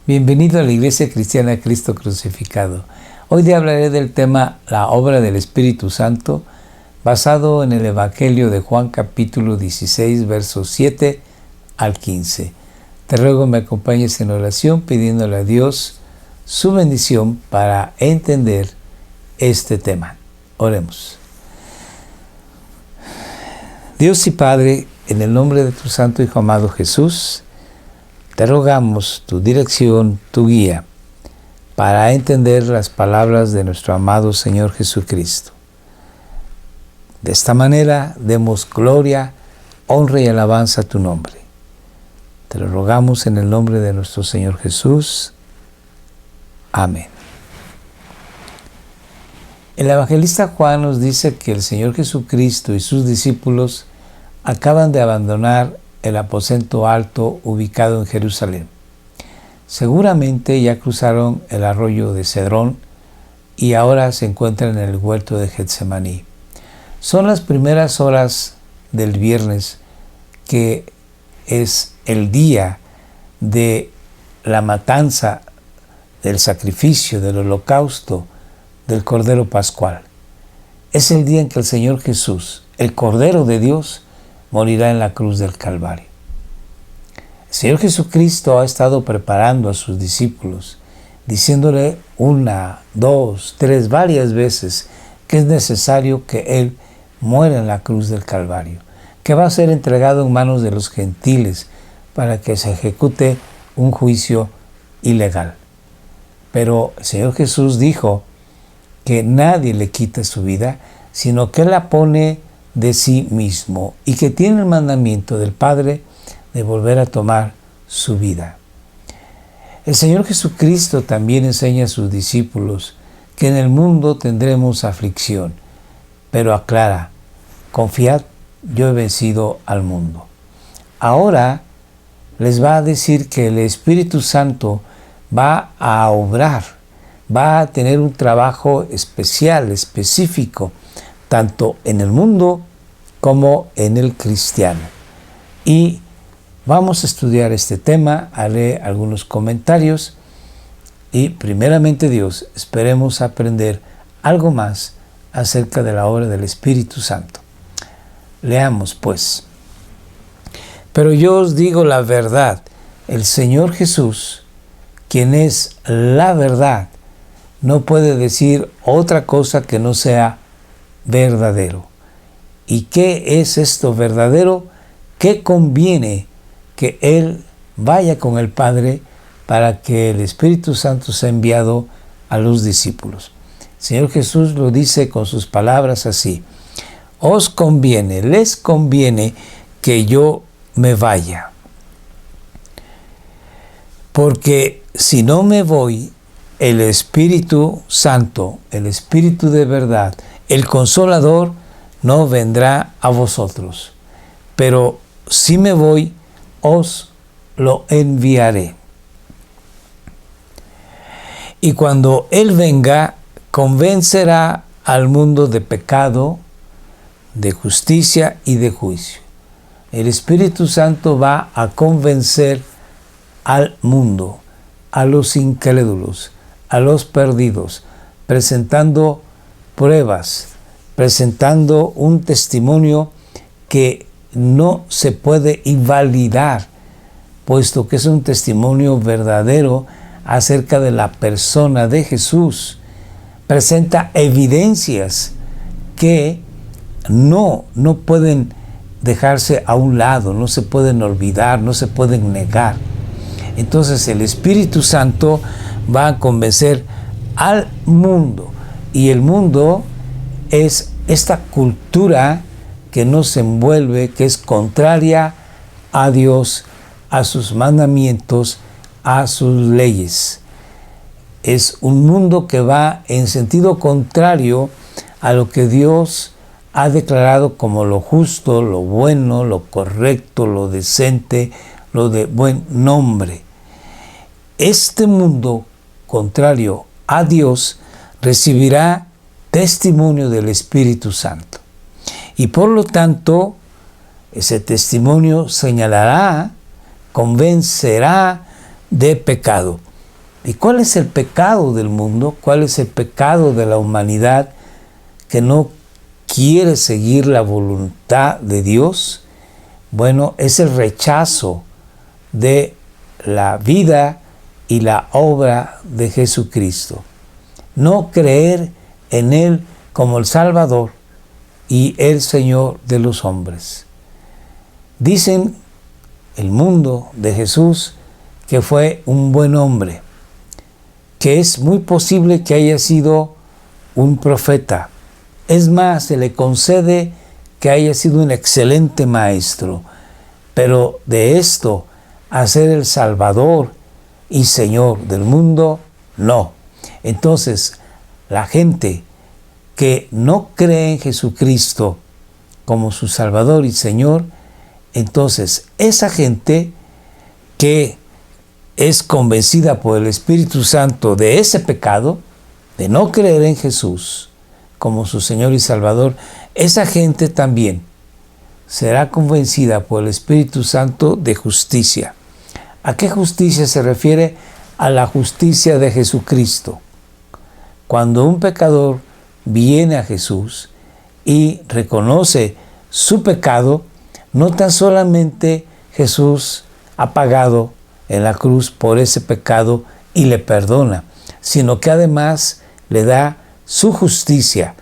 Bienvenido a la Iglesia Cristiana Cristo Crucificado. Hoy día hablaré del tema la obra del Espíritu Santo, basado en el Evangelio de Juan capítulo 16, versos 7 al 15. Te ruego me acompañes en oración pidiéndole a Dios su bendición para entender este tema. Oremos. Dios y Padre, en el nombre de tu Santo Hijo amado Jesús, te rogamos tu dirección, tu guía, para entender las palabras de nuestro amado Señor Jesucristo. De esta manera demos gloria, honra y alabanza a tu nombre. Te lo rogamos en el nombre de nuestro Señor Jesús. Amén. El evangelista Juan nos dice que el Señor Jesucristo y sus discípulos acaban de abandonar el aposento alto ubicado en Jerusalén. Seguramente ya cruzaron el arroyo de Cedrón y ahora se encuentran en el huerto de Getsemaní. Son las primeras horas del viernes, que es el día de la matanza, del sacrificio, del holocausto, del Cordero Pascual. Es el día en que el Señor Jesús, el Cordero de Dios, morirá en la cruz del Calvario. El Señor Jesucristo ha estado preparando a sus discípulos, diciéndole una, dos, tres, varias veces que es necesario que Él muera en la cruz del Calvario, que va a ser entregado en manos de los gentiles para que se ejecute un juicio ilegal. Pero el Señor Jesús dijo que nadie le quita su vida, sino que Él la pone de sí mismo y que tiene el mandamiento del Padre de volver a tomar su vida. El Señor Jesucristo también enseña a sus discípulos que en el mundo tendremos aflicción, pero aclara: confiad, yo he vencido al mundo. Ahora les va a decir que el Espíritu Santo va a obrar, va a tener un trabajo especial, específico, tanto en el mundo como en el cristiano. Y vamos a estudiar este tema, haré algunos comentarios y primeramente Dios, esperemos aprender algo más acerca de la obra del Espíritu Santo. Leamos pues. Pero yo os digo la verdad, el Señor Jesús, quien es la verdad, no puede decir otra cosa que no sea verdadero. ¿Y qué es esto verdadero? ¿Qué conviene que Él vaya con el Padre para que el Espíritu Santo sea enviado a los discípulos? El Señor Jesús lo dice con sus palabras así: os conviene, les conviene que yo me vaya. Porque si no me voy, el Espíritu Santo, el Espíritu de verdad, el Consolador, no vendrá a vosotros. Pero si me voy, os lo enviaré. Y cuando Él venga, convencerá al mundo de pecado, de justicia y de juicio. El Espíritu Santo va a convencer al mundo, a los incrédulos, a los perdidos, presentando pruebas, presentando un testimonio que no se puede invalidar, puesto que es un testimonio verdadero acerca de la persona de Jesús. Presenta evidencias que no pueden dejarse a un lado, no se pueden olvidar, no se pueden negar. Entonces el Espíritu Santo va a convencer al mundo, y el mundo es esta cultura que nos envuelve, que es contraria a Dios, a sus mandamientos, a sus leyes. Es un mundo que va en sentido contrario a lo que Dios ha declarado como lo justo, lo bueno, lo correcto, lo decente, lo de buen nombre. Este mundo contrario a Dios recibirá testimonio del Espíritu Santo. Y por lo tanto, ese testimonio señalará, convencerá de pecado. ¿Y cuál es el pecado del mundo? ¿Cuál es el pecado de la humanidad que no quiere seguir la voluntad de Dios? Bueno, es el rechazo de la vida y la obra de Jesucristo. No creer en Él como el Salvador y el Señor de los hombres. Dicen el mundo de Jesús que fue un buen hombre, que es muy posible que haya sido un profeta. Es más, se le concede que haya sido un excelente maestro, pero de esto a ser el Salvador y Señor del mundo, no. Entonces, la gente que no cree en Jesucristo como su Salvador y Señor, entonces esa gente que es convencida por el Espíritu Santo de ese pecado, de no creer en Jesús como su Señor y Salvador, esa gente también será convencida por el Espíritu Santo de justicia. ¿A qué justicia se refiere? A la justicia de Jesucristo. Cuando un pecador viene a Jesús y reconoce su pecado, no tan solamente Jesús ha pagado en la cruz por ese pecado y le perdona, sino que además le da su justicia.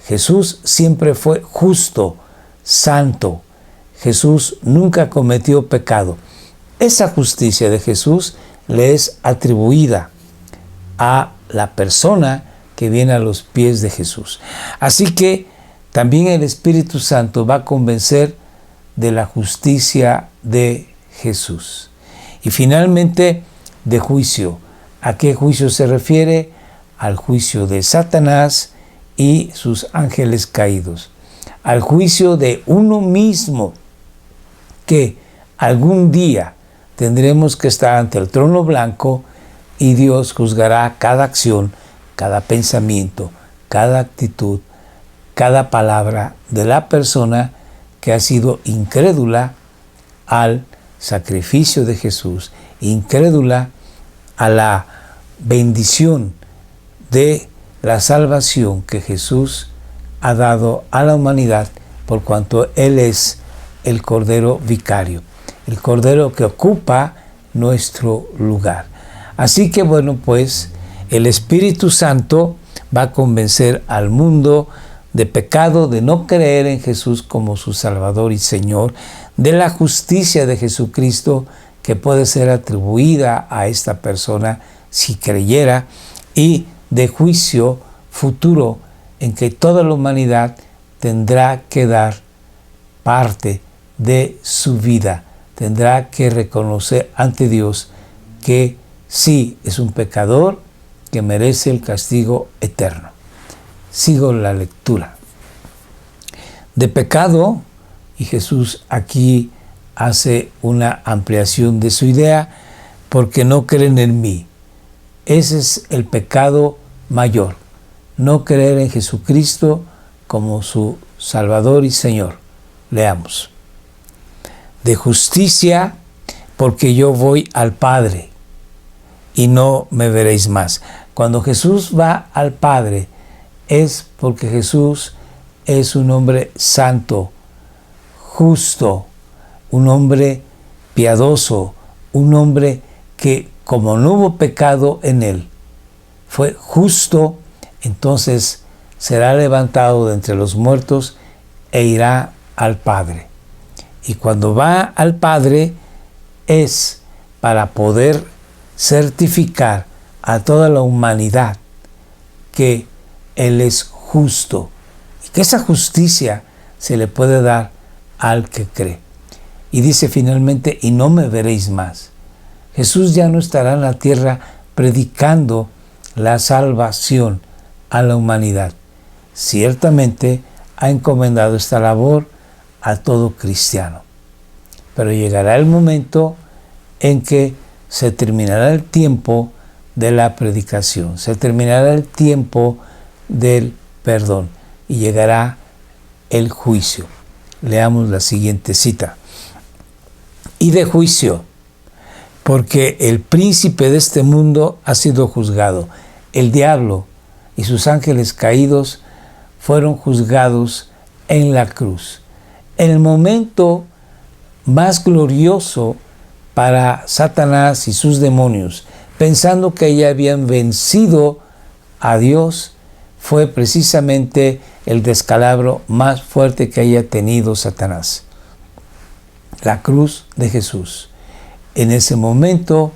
Jesús siempre fue justo, santo. Jesús nunca cometió pecado. Esa justicia de Jesús le es atribuida a la persona que viene a los pies de Jesús. Así que también el Espíritu Santo va a convencer de la justicia de Jesús. Y finalmente, de juicio. ¿A qué juicio se refiere? Al juicio de Satanás y sus ángeles caídos. Al juicio de uno mismo, que algún día tendremos que estar ante el trono blanco y Dios juzgará cada acción, cada pensamiento, cada actitud, cada palabra de la persona que ha sido incrédula al sacrificio de Jesús, incrédula a la bendición de la salvación que Jesús ha dado a la humanidad, por cuanto Él es el Cordero vicario, el Cordero que ocupa nuestro lugar. Así que bueno, pues el Espíritu Santo va a convencer al mundo de pecado, de no creer en Jesús como su Salvador y Señor, de la justicia de Jesucristo que puede ser atribuida a esta persona si creyera, y de juicio futuro en que toda la humanidad tendrá que dar parte de su vida, tendrá que reconocer ante Dios que sí es un pecador que merece el castigo eterno. Sigo la lectura. De pecado, y Jesús aquí hace una ampliación de su idea, porque no creen en mí. Ese es el pecado mayor, no creer en Jesucristo como su Salvador y Señor. Leamos. De justicia, porque yo voy al Padre y no me veréis más. Cuando Jesús va al Padre, es porque Jesús es un hombre santo, justo, un hombre piadoso, un hombre que, como no hubo pecado en él, fue justo, entonces será levantado de entre los muertos e irá al Padre. Y cuando va al Padre es para poder certificar a toda la humanidad que Él es justo y que esa justicia se le puede dar al que cree. Y dice finalmente, y no me veréis más. Jesús ya no estará en la tierra predicando la salvación a la humanidad. Ciertamente ha encomendado esta labor a todo cristiano. Pero llegará el momento en que se terminará el tiempo de la predicación, se terminará el tiempo del perdón y llegará el juicio. Leamos la siguiente cita. Y de juicio, porque el príncipe de este mundo ha sido juzgado. El diablo y sus ángeles caídos fueron juzgados en la cruz. En el momento más glorioso para Satanás y sus demonios, pensando que ya habían vencido a Dios, fue precisamente el descalabro más fuerte que haya tenido Satanás. La cruz de Jesús. En ese momento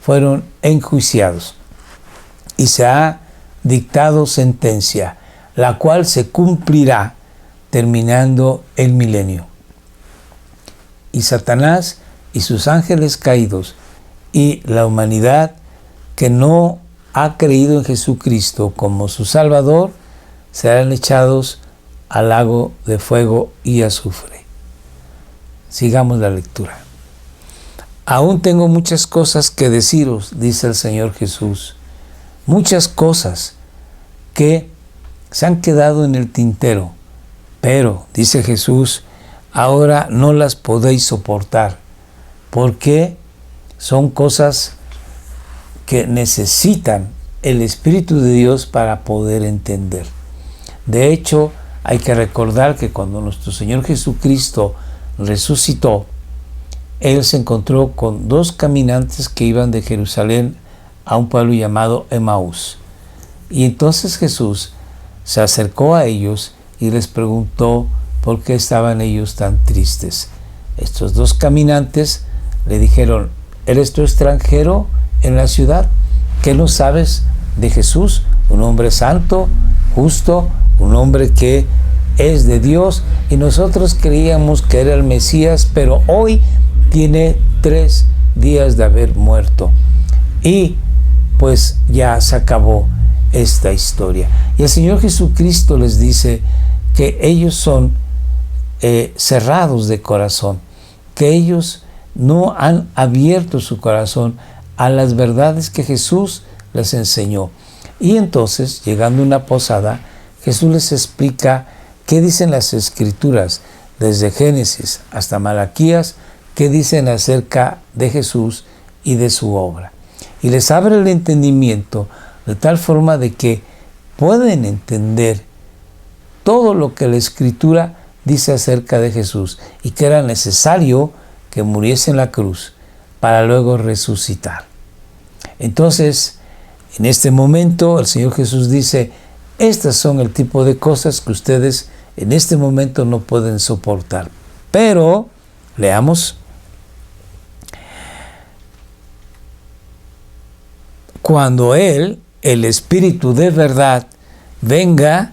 fueron enjuiciados y se ha dictado sentencia, la cual se cumplirá terminando el milenio. Y Satanás y sus ángeles caídos y la humanidad que no ha creído en Jesucristo como su Salvador serán echados al lago de fuego y azufre. Sigamos la lectura. Aún tengo muchas cosas que deciros, dice el Señor Jesús. Muchas cosas que se han quedado en el tintero. Pero, dice Jesús, ahora no las podéis soportar, porque son cosas que necesitan el Espíritu de Dios para poder entender. De hecho, hay que recordar que cuando nuestro Señor Jesucristo resucitó, Él se encontró con dos caminantes que iban de Jerusalén a un pueblo llamado Emaús. Y entonces Jesús se acercó a ellos y les preguntó por qué estaban ellos tan tristes. Estos dos caminantes le dijeron: ¿eres tú extranjero en la ciudad? ¿Qué no sabes de Jesús? Un hombre santo, justo, un hombre que es de Dios, y nosotros creíamos que era el Mesías, pero hoy tiene 3 días de haber muerto. Y pues ya se acabó esta historia. Y el Señor Jesucristo les dice que ellos son cerrados de corazón, que ellos no han abierto su corazón a las verdades que Jesús les enseñó. Y entonces, llegando a una posada, Jesús les explica qué dicen las Escrituras, desde Génesis hasta Malaquías, qué dicen acerca de Jesús y de su obra. Y les abre el entendimiento de tal forma de que pueden entender todo lo que la Escritura dice acerca de Jesús y que era necesario que muriese en la cruz para luego resucitar. Entonces, en este momento el Señor Jesús dice: estas son el tipo de cosas que ustedes en este momento no pueden soportar. Pero, leamos: cuando Él, el Espíritu de verdad, venga,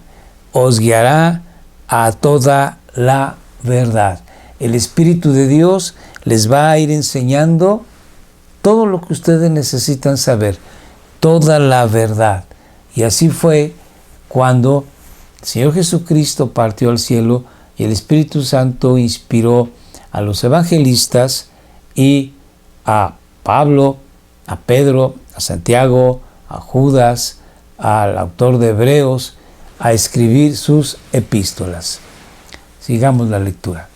os guiará a toda la verdad. El Espíritu de Dios les va a ir enseñando todo lo que ustedes necesitan saber, toda la verdad. Y así fue cuando el Señor Jesucristo partió al cielo y el Espíritu Santo inspiró a los evangelistas y a Pablo, a Pedro, a Santiago, a Judas, al autor de Hebreos, a escribir sus epístolas. Sigamos la lectura.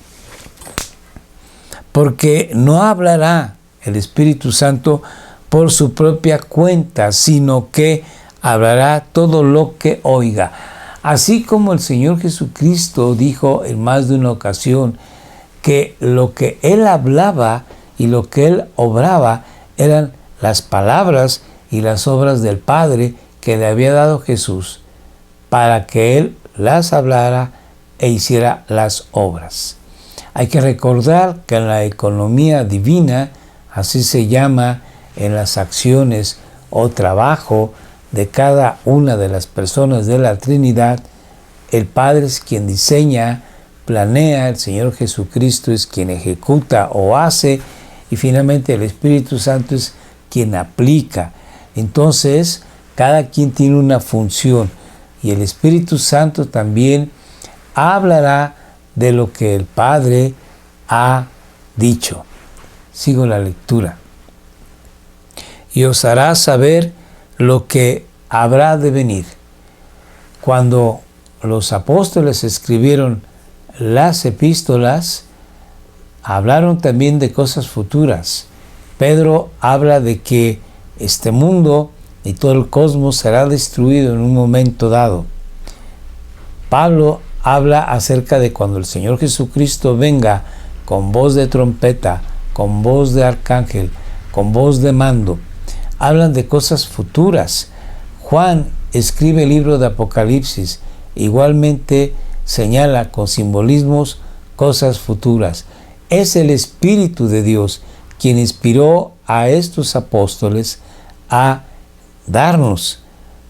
Porque no hablará el Espíritu Santo por su propia cuenta, sino que hablará todo lo que oiga. Así como el Señor Jesucristo dijo en más de una ocasión que lo que Él hablaba y lo que Él obraba eran las palabras y las obras del Padre que le había dado Jesús, para que Él las hablara e hiciera las obras. Hay que recordar que en la economía divina, así se llama en las acciones o trabajo de cada una de las personas de la Trinidad, el Padre es quien diseña, planea, el Señor Jesucristo es quien ejecuta o hace, y finalmente el Espíritu Santo es quien aplica. Entonces, cada quien tiene una función, y el Espíritu Santo también hablará de lo que el Padre ha dicho. Sigo la lectura. Y os hará saber lo que habrá de venir. Cuando los apóstoles escribieron las epístolas, hablaron también de cosas futuras, Pedro habla de que este mundo y todo el cosmos será destruido en un momento dado. Pablo habla acerca de cuando el Señor Jesucristo venga con voz de trompeta, con voz de arcángel, con voz de mando. Hablan de cosas futuras. Juan escribe el libro de Apocalipsis. Igualmente señala con simbolismos cosas futuras. Es el Espíritu de Dios quien inspiró a estos apóstoles a darnos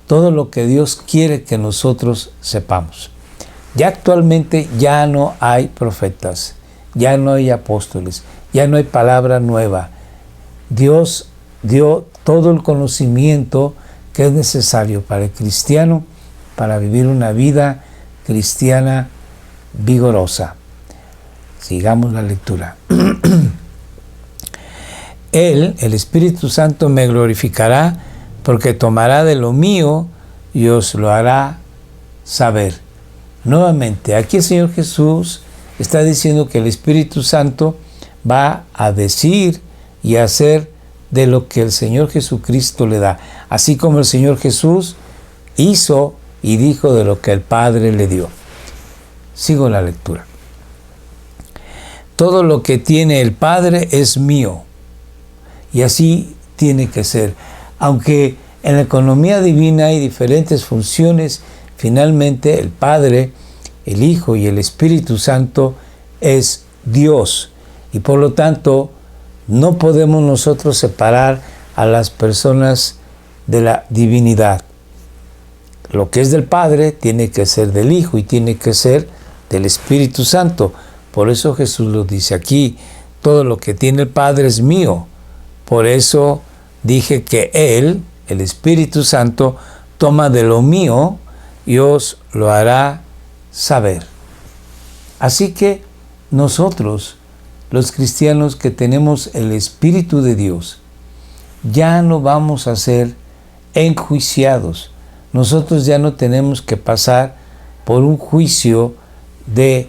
todo lo que Dios quiere que nosotros sepamos. Ya actualmente ya no hay profetas, ya no hay apóstoles, ya no hay palabra nueva. Dios dio todo el conocimiento que es necesario para el cristiano, para vivir una vida cristiana vigorosa. Sigamos la lectura. Él, el Espíritu Santo, me glorificará porque tomará de lo mío y os lo hará saber. Nuevamente, aquí el Señor Jesús está diciendo que el Espíritu Santo va a decir y hacer de lo que el Señor Jesucristo le da, así como el Señor Jesús hizo y dijo de lo que el Padre le dio. Sigo la lectura. Todo lo que tiene el Padre es mío. Y así tiene que ser. Aunque en la economía divina hay diferentes funciones, finalmente el Padre, el Hijo y el Espíritu Santo es Dios. Y por lo tanto, no podemos nosotros separar a las personas de la divinidad. Lo que es del Padre tiene que ser del Hijo y tiene que ser del Espíritu Santo. Por eso Jesús lo dice aquí, todo lo que tiene el Padre es mío. Por eso dije que Él, el Espíritu Santo, toma de lo mío y os lo hará saber. Así que nosotros, los cristianos que tenemos el Espíritu de Dios, ya no vamos a ser enjuiciados. Nosotros ya no tenemos que pasar por un juicio de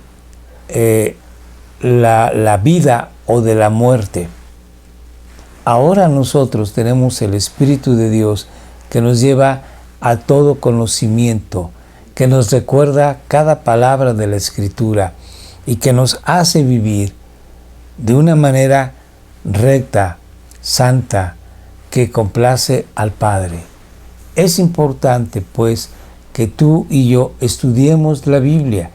la vida o de la muerte. Ahora nosotros tenemos el Espíritu de Dios que nos lleva a todo conocimiento, que nos recuerda cada palabra de la Escritura y que nos hace vivir de una manera recta, santa, que complace al Padre. Es importante, pues, que tú y yo estudiemos la Biblia,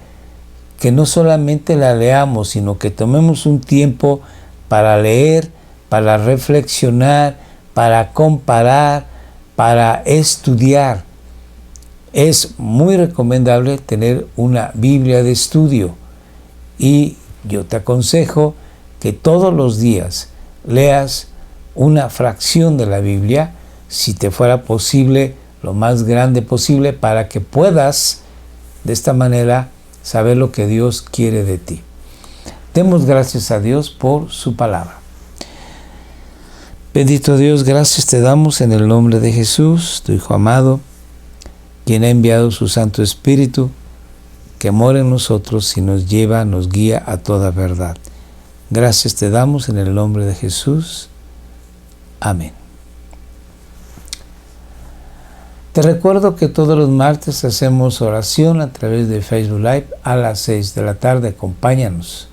que no solamente la leamos, sino que tomemos un tiempo para leer, para reflexionar, para comparar, para estudiar. Es muy recomendable tener una Biblia de estudio y yo te aconsejo que todos los días leas una fracción de la Biblia, si te fuera posible, lo más grande posible, para que puedas de esta manera saber lo que Dios quiere de ti. Demos gracias a Dios por su palabra. Bendito Dios, gracias te damos en el nombre de Jesús, tu Hijo amado, quien ha enviado su Santo Espíritu, que mora en nosotros y nos lleva, nos guía a toda verdad. Gracias te damos en el nombre de Jesús. Amén. Te recuerdo que todos los martes hacemos oración a través de Facebook Live a las 6 de la tarde. Acompáñanos.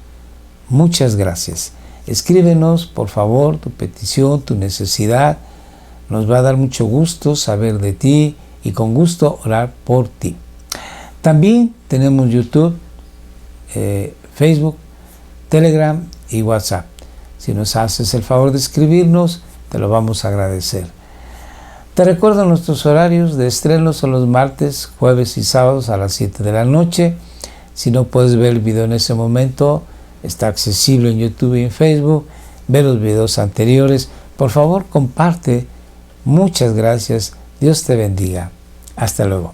Muchas gracias. Escríbenos, por favor, tu petición, tu necesidad. Nos va a dar mucho gusto saber de ti y con gusto orar por ti. También tenemos YouTube, Facebook, Telegram y WhatsApp. Si nos haces el favor de escribirnos, te lo vamos a agradecer. Te recuerdo nuestros horarios de estreno son los martes, jueves y sábados a las 7 de la noche. Si no puedes ver el video en ese momento, está accesible en YouTube y en Facebook. Ve los videos anteriores. Por favor, comparte. Muchas gracias. Dios te bendiga. Hasta luego.